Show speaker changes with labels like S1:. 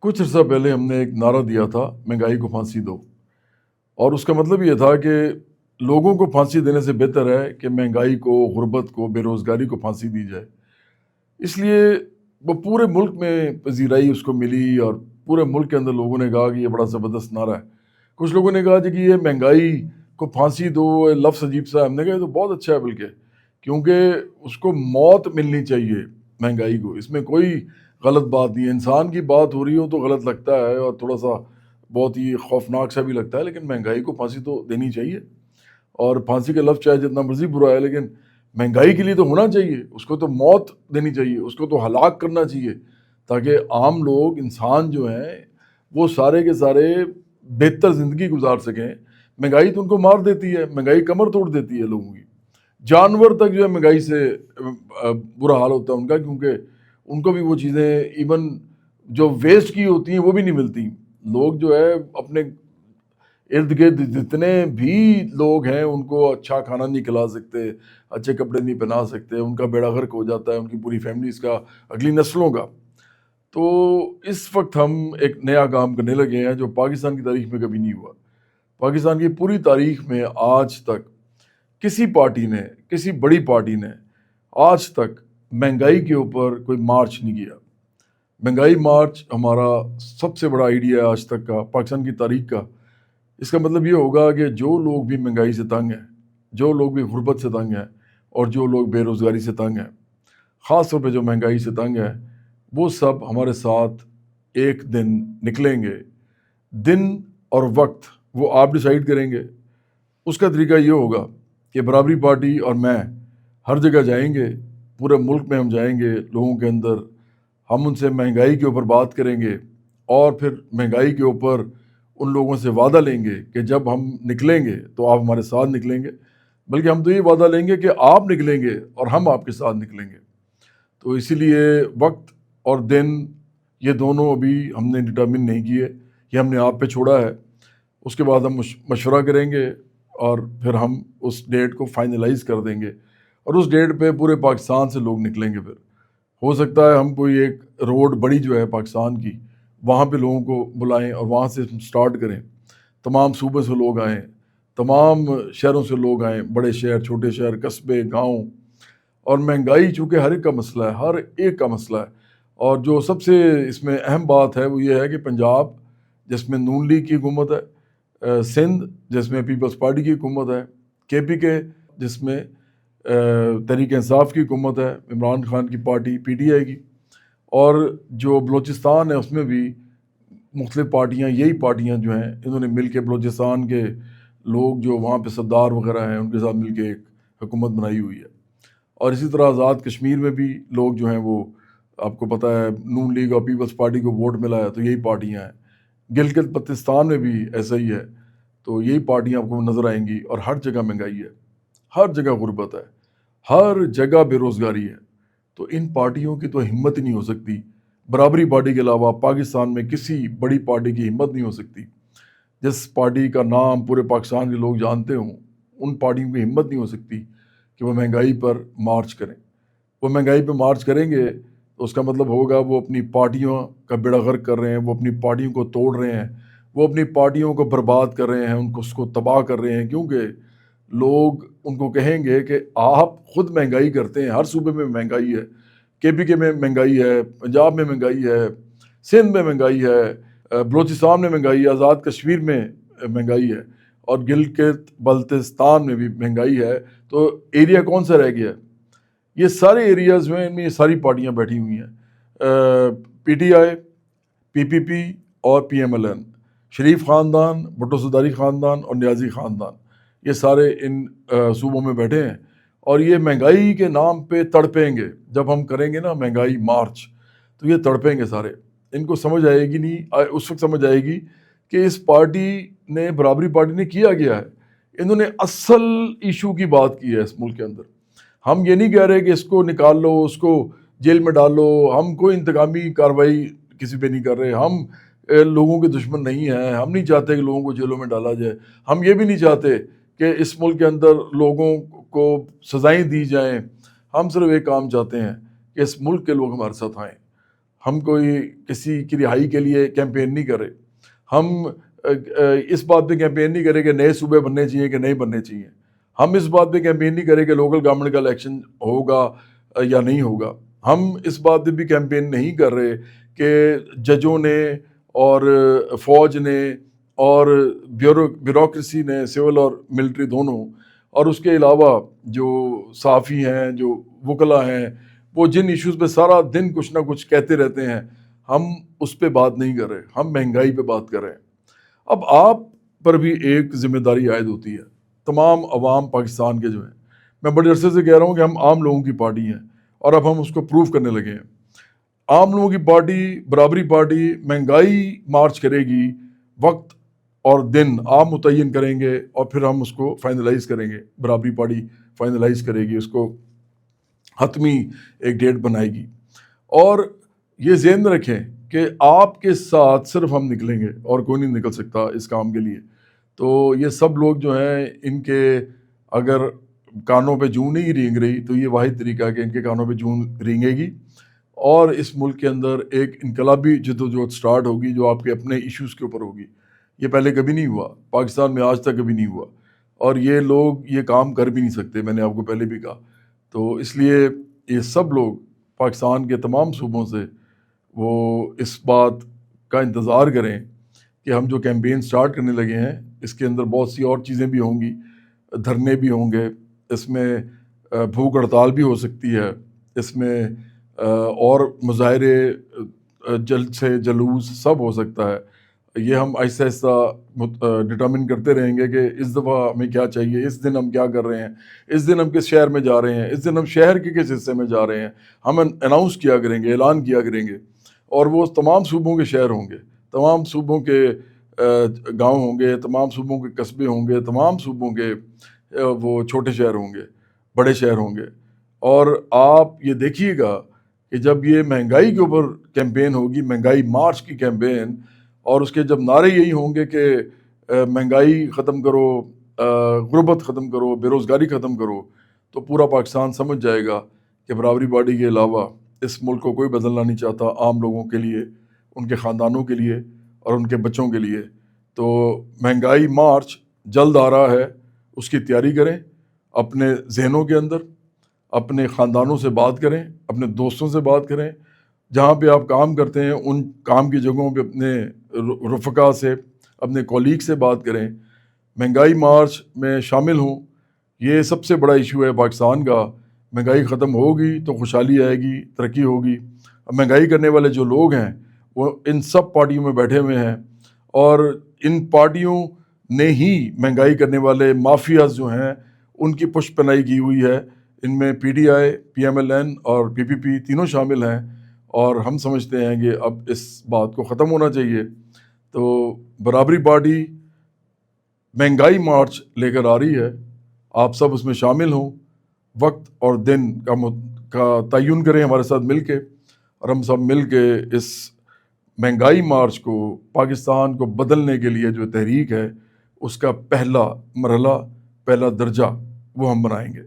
S1: کچھ عرصہ پہلے ہم نے ایک نعرہ دیا تھا، مہنگائی کو پھانسی دو، اور اس کا مطلب یہ تھا کہ لوگوں کو پھانسی دینے سے بہتر ہے کہ مہنگائی کو، غربت کو، بے روزگاری کو پھانسی دی جائے۔ اس لیے وہ پورے ملک میں پذیرائی اس کو ملی، اور پورے ملک کے اندر لوگوں نے کہا کہ یہ بڑا زبردست نعرہ ہے۔ کچھ لوگوں نے کہا کہ یہ مہنگائی کو پھانسی دو، یہ لفظ عجیب سا ہے۔ ہم نے کہا یہ تو بہت اچھا ہے، بلکہ کیونکہ اس کو موت ملنی چاہیے مہنگائی کو، اس میں کوئی غلط بات نہیں ہے۔ انسان کی بات ہو رہی ہو تو غلط لگتا ہے اور تھوڑا سا بہت ہی خوفناک سا بھی لگتا ہے، لیکن مہنگائی کو پھانسی تو دینی چاہیے۔ اور پھانسی کا لفظ چاہے جتنا مرضی برا ہے، لیکن مہنگائی کے لیے تو ہونا چاہیے، اس کو تو موت دینی چاہیے، اس کو تو ہلاک کرنا چاہیے، تاکہ عام لوگ، انسان جو ہیں، وہ سارے کے سارے بہتر زندگی گزار سکیں۔ مہنگائی تو ان کو مار دیتی ہے، مہنگائی کمر توڑ دیتی ہے لوگوں کی۔ جانور تک جو ہے مہنگائی سے برا حال ہوتا ہے ان کا، کیونکہ ان کو بھی وہ چیزیں ایون جو ویسٹ کی ہوتی ہیں وہ بھی نہیں ملتی۔ لوگ جو ہے اپنے ارد گرد جتنے بھی لوگ ہیں ان کو اچھا کھانا نہیں کھلا سکتے، اچھے کپڑے نہیں پہنا سکتے، ان کا بیڑا غرق ہو جاتا ہے، ان کی پوری فیملیز کا، اگلی نسلوں کا۔ تو اس وقت ہم ایک نیا کام کرنے لگے ہیں جو پاکستان کی تاریخ میں کبھی نہیں ہوا۔ پاکستان کی پوری تاریخ میں آج تک کسی پارٹی نے، کسی بڑی پارٹی نے آج تک مہنگائی کے اوپر کوئی مارچ نہیں کیا۔ مہنگائی مارچ ہمارا سب سے بڑا آئیڈیا ہے آج تک کا، پاکستان کی تاریخ کا۔ اس کا مطلب یہ ہوگا کہ جو لوگ بھی مہنگائی سے تنگ ہیں، جو لوگ بھی غربت سے تنگ ہیں، اور جو لوگ بے روزگاری سے تنگ ہیں، خاص طور پہ جو مہنگائی سے تنگ ہیں، وہ سب ہمارے ساتھ ایک دن نکلیں گے۔ دن اور وقت وہ آپ ڈیسائیڈ کریں گے۔ اس کا طریقہ یہ ہوگا کہ برابری پارٹی اور میں ہر جگہ جائیں گے، پورے ملک میں ہم جائیں گے، لوگوں کے اندر ہم ان سے مہنگائی کے اوپر بات کریں گے، اور پھر مہنگائی کے اوپر ان لوگوں سے وعدہ لیں گے کہ جب ہم نکلیں گے تو آپ ہمارے ساتھ نکلیں گے، بلکہ ہم تو یہ وعدہ لیں گے کہ آپ نکلیں گے اور ہم آپ کے ساتھ نکلیں گے۔ تو اسی لیے وقت اور دن یہ دونوں ابھی ہم نے ڈٹرمن نہیں کیے، یہ ہم نے آپ پہ چھوڑا ہے۔ اس کے بعد ہم مشورہ کریں گے اور پھر ہم اس ڈیٹ کو فائنلائز کر دیں گے، اور اس ڈیٹ پہ پورے پاکستان سے لوگ نکلیں گے۔ پھر ہو سکتا ہے ہم کوئی ایک روڈ بڑی جو ہے پاکستان کی، وہاں پہ لوگوں کو بلائیں اور وہاں سے سٹارٹ کریں۔ تمام صوبے سے لوگ آئیں، تمام شہروں سے لوگ آئیں، بڑے شہر، چھوٹے شہر، قصبے، گاؤں۔ اور مہنگائی چونکہ ہر ایک کا مسئلہ ہے، ہر ایک کا مسئلہ ہے، اور جو سب سے اس میں اہم بات ہے وہ یہ ہے کہ پنجاب جس میں نون لیگ کی حکومت ہے، سندھ جس میں پیپلز پارٹی کی حکومت ہے، KPK جس میں تحریک انصاف کی حکومت ہے، عمران خان کی پارٹی PTI کی، اور جو بلوچستان ہے اس میں بھی مختلف پارٹیاں، یہی پارٹیاں جو ہیں انہوں نے مل کے بلوچستان کے لوگ جو وہاں پہ سردار وغیرہ ہیں ان کے ساتھ مل کے ایک حکومت بنائی ہوئی ہے۔ اور اسی طرح آزاد کشمیر میں بھی لوگ جو ہیں وہ آپ کو پتہ ہے نون لیگ اور پیپلز پارٹی کو ووٹ ملا ہے، تو یہی پارٹیاں ہیں۔ گلگت بلتستان میں بھی ایسا ہی ہے، تو یہی پارٹیاں آپ کو نظر آئیں گی، اور ہر جگہ مہنگائی ہے، ہر جگہ غربت ہے، ہر جگہ بے روزگاری ہے۔ تو ان پارٹیوں کی تو ہمت ہی نہیں ہو سکتی، برابری پارٹی کے علاوہ پاکستان میں کسی بڑی پارٹی کی ہمت نہیں ہو سکتی جس پارٹی کا نام پورے پاکستان کے لوگ جانتے ہوں۔ ان پارٹیوں کی ہمت نہیں ہو سکتی کہ وہ مہنگائی پر مارچ کریں۔ وہ مہنگائی پہ مارچ کریں گے تو اس کا مطلب ہوگا وہ اپنی پارٹیوں کا بیڑا غرق کر رہے ہیں، وہ اپنی پارٹیوں کو توڑ رہے ہیں، وہ اپنی پارٹیوں کو برباد کر رہے ہیں، اس کو تباہ کر رہے ہیں، کیونکہ لوگ ان کو کہیں گے کہ آپ خود مہنگائی کرتے ہیں، ہر صوبے میں مہنگائی ہے، KPK میں مہنگائی ہے، پنجاب میں مہنگائی ہے، سندھ میں مہنگائی ہے، بلوچستان میں مہنگائی ہے، آزاد کشمیر میں مہنگائی ہے، اور گلگت بلتستان میں بھی مہنگائی ہے۔ تو ایریا کون سا رہ گیا ہے؟ یہ سارے ایریاز میں ان میں یہ ساری پارٹیاں بیٹھی ہوئی ہیں، PTI، PPP اور PMLN، شریف خاندان، بھٹو سرداری خاندان اور نیازی خاندان، یہ سارے ان صوبوں میں بیٹھے ہیں، اور یہ مہنگائی کے نام پہ تڑپیں گے۔ جب ہم کریں گے نا مہنگائی مارچ تو یہ تڑپیں گے سارے، ان کو سمجھ آئے گی نہیں، اس وقت سمجھ آئے گی کہ اس پارٹی نے، برابری پارٹی نے کیا گیا ہے، انہوں نے اصل ایشو کی بات کی ہے اس ملک کے اندر۔ ہم یہ نہیں کہہ رہے کہ اس کو نکال لو، اس کو جیل میں ڈالو، ہم کوئی انتقامی کارروائی کسی پہ نہیں کر رہے، ہم لوگوں کے دشمن نہیں ہیں، ہم نہیں چاہتے کہ لوگوں کو جیلوں میں ڈالا جائے، ہم یہ بھی نہیں چاہتے کہ اس ملک کے اندر لوگوں کو سزائیں دی جائیں۔ ہم صرف ایک کام چاہتے ہیں کہ اس ملک کے لوگ ہمارے ساتھ آئیں، ہم کوئی کسی کی رہائی کے لیے کیمپین نہیں کر رہے. ہم اس بات پہ کیمپین نہیں کرے کہ نئے صوبے بننے چاہیے کہ نہیں بننے چاہیے. ہم اس بات پہ کیمپین نہیں کرے کہ لوکل گورنمنٹ کا الیکشن ہوگا یا نہیں ہوگا. ہم اس بات پہ بھی کیمپین نہیں کر رہے کہ ججوں نے اور فوج نے اور بیوروکریسی نے، سول اور ملٹری دونوں، اور اس کے علاوہ جو صحافی ہیں، جو وکلا ہیں، وہ جن ایشوز پہ سارا دن کچھ نہ کچھ کہتے رہتے ہیں، ہم اس پہ بات نہیں کر رہے. ہم مہنگائی پہ بات کر رہے ہیں. اب آپ پر بھی ایک ذمہ داری عائد ہوتی ہے، تمام عوام پاکستان کے جو ہیں. میں بڑے عرصے سے کہہ رہا ہوں کہ ہم عام لوگوں کی پارٹی ہیں، اور اب ہم اس کو پروف کرنے لگے ہیں. عام لوگوں کی پارٹی، برابری پارٹی، مہنگائی مارچ کرے گی. وقت اور دن آپ متعین کریں گے اور پھر ہم اس کو فائنلائز کریں گے. برابری پارٹی فائنلائز کرے گی، اس کو حتمی ایک ڈیٹ بنائے گی. اور یہ ذہن میں رکھیں کہ آپ کے ساتھ صرف ہم نکلیں گے اور کوئی نہیں نکل سکتا اس کام کے لیے. تو یہ سب لوگ جو ہیں، ان کے اگر کانوں پہ جوں نہیں رینگ رہی تو یہ واحد طریقہ ہے کہ ان کے کانوں پہ جوں رینگے گی، اور اس ملک کے اندر ایک انقلابی جدوجہد سٹارٹ ہوگی جو آپ کے اپنے ایشوز کے اوپر ہوگی. یہ پہلے کبھی نہیں ہوا پاکستان میں، آج تک کبھی نہیں ہوا، اور یہ لوگ یہ کام کر بھی نہیں سکتے. میں نے آپ کو پہلے بھی کہا. تو اس لیے یہ سب لوگ پاکستان کے تمام صوبوں سے وہ اس بات کا انتظار کریں کہ ہم جو کیمپین سٹارٹ کرنے لگے ہیں اس کے اندر بہت سی اور چیزیں بھی ہوں گی. دھرنے بھی ہوں گے، اس میں بھوک ہڑتال بھی ہو سکتی ہے، اس میں اور مظاہرے، جلد سے جلوس سب ہو سکتا ہے. یہ ہم آہستہ آہستہ ڈٹرمن کرتے رہیں گے کہ اس دفعہ ہمیں کیا چاہیے، اس دن ہم کیا کر رہے ہیں، اس دن ہم کس شہر میں جا رہے ہیں، اس دن ہم شہر کے کس حصے میں جا رہے ہیں. ہم اناؤنس کیا کریں گے، اعلان کیا کریں گے. اور وہ تمام صوبوں کے شہر ہوں گے، تمام صوبوں کے گاؤں ہوں گے، تمام صوبوں کے قصبے ہوں گے، تمام صوبوں کے وہ چھوٹے شہر ہوں گے، بڑے شہر ہوں گے. اور آپ یہ دیکھیے گا کہ جب یہ مہنگائی کے اوپر کیمپین ہوگی، مہنگائی مارچ کی کیمپین، اور اس کے جب نعرے یہی ہوں گے کہ مہنگائی ختم کرو، غربت ختم کرو، بے روزگاری ختم کرو، تو پورا پاکستان سمجھ جائے گا کہ برابری پارٹی کے علاوہ اس ملک کو کوئی بدلنا نہیں چاہتا، عام لوگوں کے لیے، ان کے خاندانوں کے لیے اور ان کے بچوں کے لیے. تو مہنگائی مارچ جلد آ رہا ہے، اس کی تیاری کریں. اپنے ذہنوں کے اندر اپنے خاندانوں سے بات کریں، اپنے دوستوں سے بات کریں، جہاں پہ آپ کام کرتے ہیں ان کام کی جگہوں پہ اپنے رفقا سے، اپنے کولیگ سے بات کریں. مہنگائی مارچ میں شامل ہوں. یہ سب سے بڑا ایشو ہے پاکستان کا. مہنگائی ختم ہوگی تو خوشحالی آئے گی، ترقی ہوگی. مہنگائی کرنے والے جو لوگ ہیں وہ ان سب پارٹیوں میں بیٹھے ہوئے ہیں، اور ان پارٹیوں نے ہی مہنگائی کرنے والے مافیاز جو ہیں ان کی پشت پناہی کی ہوئی ہے. ان میں P D I, P M L N اور پی پی پی تینوں شامل ہیں. اور ہم سمجھتے ہیں کہ اب اس بات کو ختم ہونا چاہیے. تو برابری پارٹی مہنگائی مارچ لے کر آ رہی ہے، آپ سب اس میں شامل ہوں. وقت اور دن کا تعین کریں ہمارے ساتھ مل کے، اور ہم سب مل کے اس مہنگائی مارچ کو، پاکستان کو بدلنے کے لیے جو تحریک ہے، اس کا پہلا مرحلہ، پہلا درجہ وہ ہم بنائیں گے.